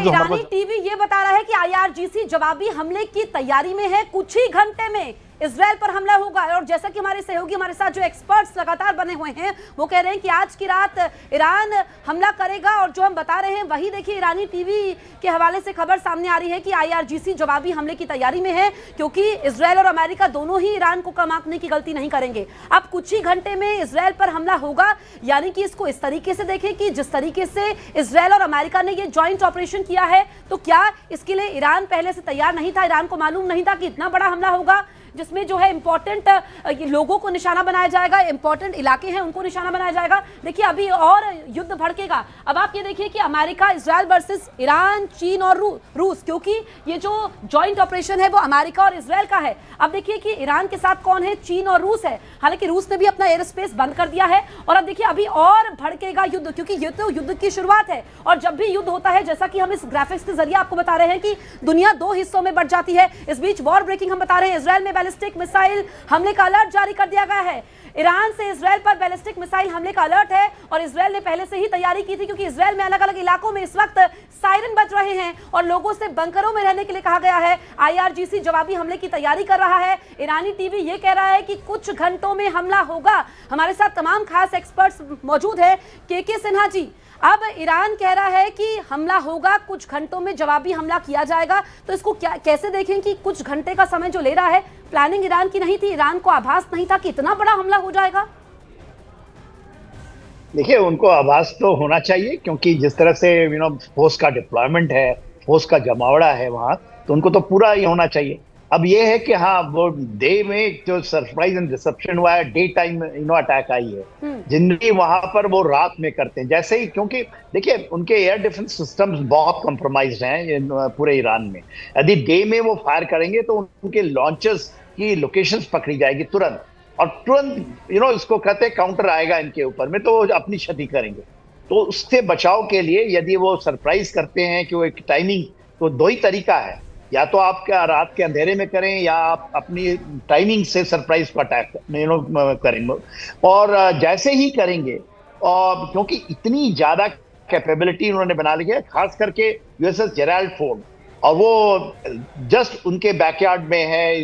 जो ईरानी टीवी ये बता रहा है कि आईआरजीसी जवाबी हमले की तैयारी में है, कुछ ही घंटे में इजराइल पर हमला होगा। और जैसा कि हमारे सहयोगी हमारे साथ जो एक्सपर्ट्स लगातार बने हुए हैं वो कह रहे हैं कि आज की रात ईरान हमला करेगा। और जो हम बता रहे हैं वही देखिए ईरानी टीवी के हवाले से खबर सामने आ रही है कि आईआरजीसी जवाबी हमले की तैयारी में है, क्योंकि इजराइल और अमेरिका दोनों ही ईरान को कम आंकने की गलती नहीं करेंगे। अब कुछ ही घंटे में इजराइल पर हमला होगा, यानी कि इसको इस तरीके से देखें कि जिस तरीके से इजराइल और अमेरिका ने ये ज्वाइंट ऑपरेशन किया है, तो क्या इसके लिए ईरान पहले से तैयार नहीं था? ईरान को मालूम नहीं था कि इतना बड़ा हमला होगा, जिसमें जो है इंपॉर्टेंट लोगों को निशाना बनाया जाएगा, इंपॉर्टेंट इलाके हैं उनको निशाना बनाया जाएगा। देखिए अभी और युद्ध भड़केगा। अब आप ये देखिए कि अमेरिका इजराइल वर्सेस ईरान, चीन और रूस, क्योंकि ये जो जॉइंट ऑपरेशन है वो अमेरिका और इजराइल का है। अब देखिए कि ईरान के साथ कौन है, चीन और रूस है। हालांकि रूस ने भी अपना एयर स्पेस बंद कर दिया है। और अब देखिए अभी और भड़केगा युद्ध, क्योंकि ये तो युद्ध की शुरुआत है। और जब भी युद्ध होता है, जैसा कि हम इस ग्राफिक्स के जरिए आपको बता रहे हैं कि दुनिया दो हिस्सों में बढ़ जाती है। इस बीच वॉर ब्रेकिंग हम बता रहे हैं, इजराइल में बैलिस्टिक मिसाइल हमले का अलर्ट जारी कर दिया गया है। ईरान से इजराइल पर बैलिस्टिक मिसाइल हमले का अलर्ट है और इजराइल ने पहले से ही तैयारी की थी, क्योंकि इजराइल में अलग अलग इलाकों में इस वक्त सायरन बज रहे हैं और लोगों से बंकरों में रहने के लिए कहा गया है। आईआरजीसी जवाबी हमले की तैयारी कर रहा है। ईरानी टीवी ये कह रहा है कि कुछ घंटों में हमला होगा। हमारे साथ तमाम खास एक्सपर्ट्स मौजूद है। के सिन्हा जी, अब ईरान कह रहा है कि हमला होगा, कुछ घंटों में जवाबी हमला किया जाएगा, तो इसको कैसे देखें कि कुछ घंटे का समय जो ले रहा है? प्लानिंग ईरान की नहीं थी? ईरान को आभास नहीं था कि इतना बड़ा हमला हो जाएगा? देखिए, उनको आभास तो होना चाहिए, क्योंकि जिस तरह से फोर्स का डिप्लॉयमेंट है, फोर्स का जमावड़ा है वहां, तो उनको तो पूरा ही होना चाहिए। अब ये है कि हाँ, वो डे में जो सरप्राइज एंड रिसेप्शन हुआ है, डे टाइम अटैक आई है। जनरली वहां पर वो रात में करते हैं, जैसे ही, क्योंकि देखिए उनके एयर डिफेंस सिस्टम्स बहुत कॉम्प्रोमाइज्ड हैं पूरे ईरान में। यदि डे में वो फायर करेंगे तो उनके लॉन्चर्स की लोकेशंस पकड़ी जाएगी तुरंत, और तुरंत इसको कहते हैं काउंटर आएगा इनके ऊपर में, तो वो अपनी क्षति करेंगे। तो उससे बचाव के लिए यदि वो सरप्राइज करते हैं कि वो एक टाइमिंग, तो दो ही तरीका है, या तो आप क्या रात के अंधेरे में करें, या आप अपनी टाइमिंग से सरप्राइज को अटैक करेंगे। और जैसे ही करेंगे, और क्योंकि इतनी ज्यादा कैपेबिलिटी उन्होंने बना ली है, खास करके यूएसएस जेराल्ड फोर्ड, और वो जस्ट उनके बैकयार्ड में है,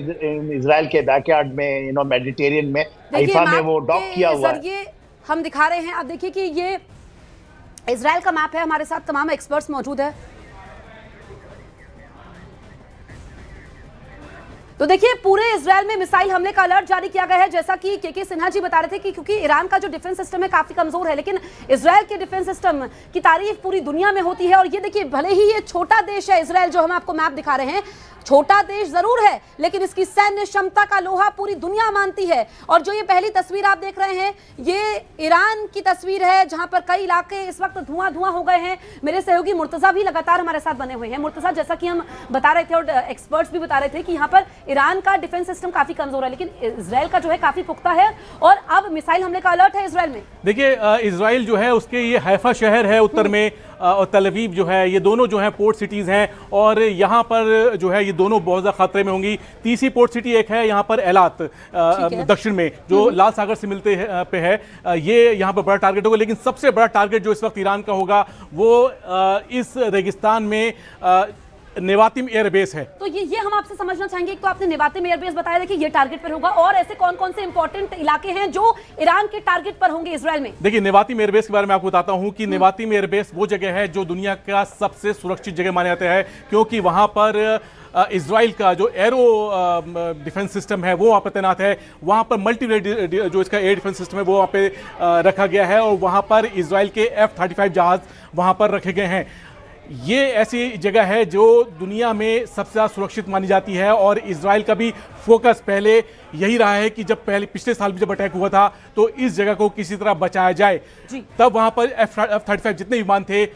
इजराइल के बैकयार्ड में, मेडिटेरियन में, हाइफा में वो डॉक किया हुआ है। हम दिखा रहे हैं। आप देखिए कि ये इजराइल का मैप है। हमारे साथ तमाम एक्सपर्ट्स मौजूद है। तो देखिए पूरे इजराइल में मिसाइल हमले का अलर्ट जारी किया गया है। जैसा कि के सिन्हा जी बता रहे थे कि क्योंकि ईरान का जो डिफेंस सिस्टम है काफी कमजोर है, लेकिन इजराइल के डिफेंस सिस्टम की तारीफ पूरी दुनिया में होती है। और ये देखिए, भले ही ये छोटा देश है इजराइल, जो हम आपको मैप दिखा रहे हैं, छोटा देश जरूर है, लेकिन इसकी सैन्य क्षमता का लोहा पूरी दुनिया मानती है। और जो ये पहली तस्वीर आप देख रहे हैं, ये ईरान की तस्वीर है, जहां पर कई इलाके इस वक्त धुआं हो गए हैं। मेरे सहयोगी मुर्तजा भी लगातार हमारे साथ बने हुए हैं। मुर्तजा, जैसा कि हम बता रहे थे और एक्सपर्ट्स भी बता रहे थे कि यहाँ पर ईरान का डिफेंस सिस्टम काफी कमजोर है, लेकिन इजराइल का जो है काफी पुख्ता है। और अब मिसाइल हमले का अलर्ट है इजराइल में। देखिए, इजराइल जो है उसके ये हैफा शहर है उत्तर में, और तल अवीव जो है, ये दोनों जो है पोर्ट सिटीज़ हैं, और यहाँ पर जो है ये दोनों बहुत ज़्यादा खतरे में होंगी। तीसरी पोर्ट सिटी एक है यहाँ पर एलात, दक्षिण में, जो लाल सागर से मिलते पे है। ये यहाँ पर बड़ा टारगेट होगा, लेकिन सबसे बड़ा टारगेट जो इस वक्त ईरान का होगा वो इस रेगिस्तान में नेवातिम एयरबेस है। तो ये हम आपसे समझना चाहेंगे, एक तो आपने नेवातिम एयरबेस बताया था कि ये टारगेट पर होगा, और ऐसे कौन कौन से इंपॉर्टेंट इलाके हैं जो ईरान के टारगेट पर होंगे इजराइल में? देखिए, नेवातिम एयरबेस के बारे में आपको बताता हूं कि नेवातिम एयरबेस वो जगह है जो दुनिया का सबसे सुरक्षित जगह माना जाता है, क्योंकि वहां पर इजराइल का जो एरो डिफेंस सिस्टम है वो वहाँ पर तैनात है। वहाँ पर मल्टी जो इसका एयर डिफेंस सिस्टम है वो वहाँ पे रखा गया है, और वहाँ पर इजराइल के F-35 जहाज वहाँ पर रखे गए हैं। ये ऐसी जगह है जो दुनिया में सबसे ज़्यादा सुरक्षित मानी जाती है, और इजराइल का भी फोकस पहले यही रहा है कि जब पिछले साल भी जब अटैक हुआ था तो इस जगह को किसी तरह बचाया जाए। तब वहाँ पर F-35 जितने विमान थे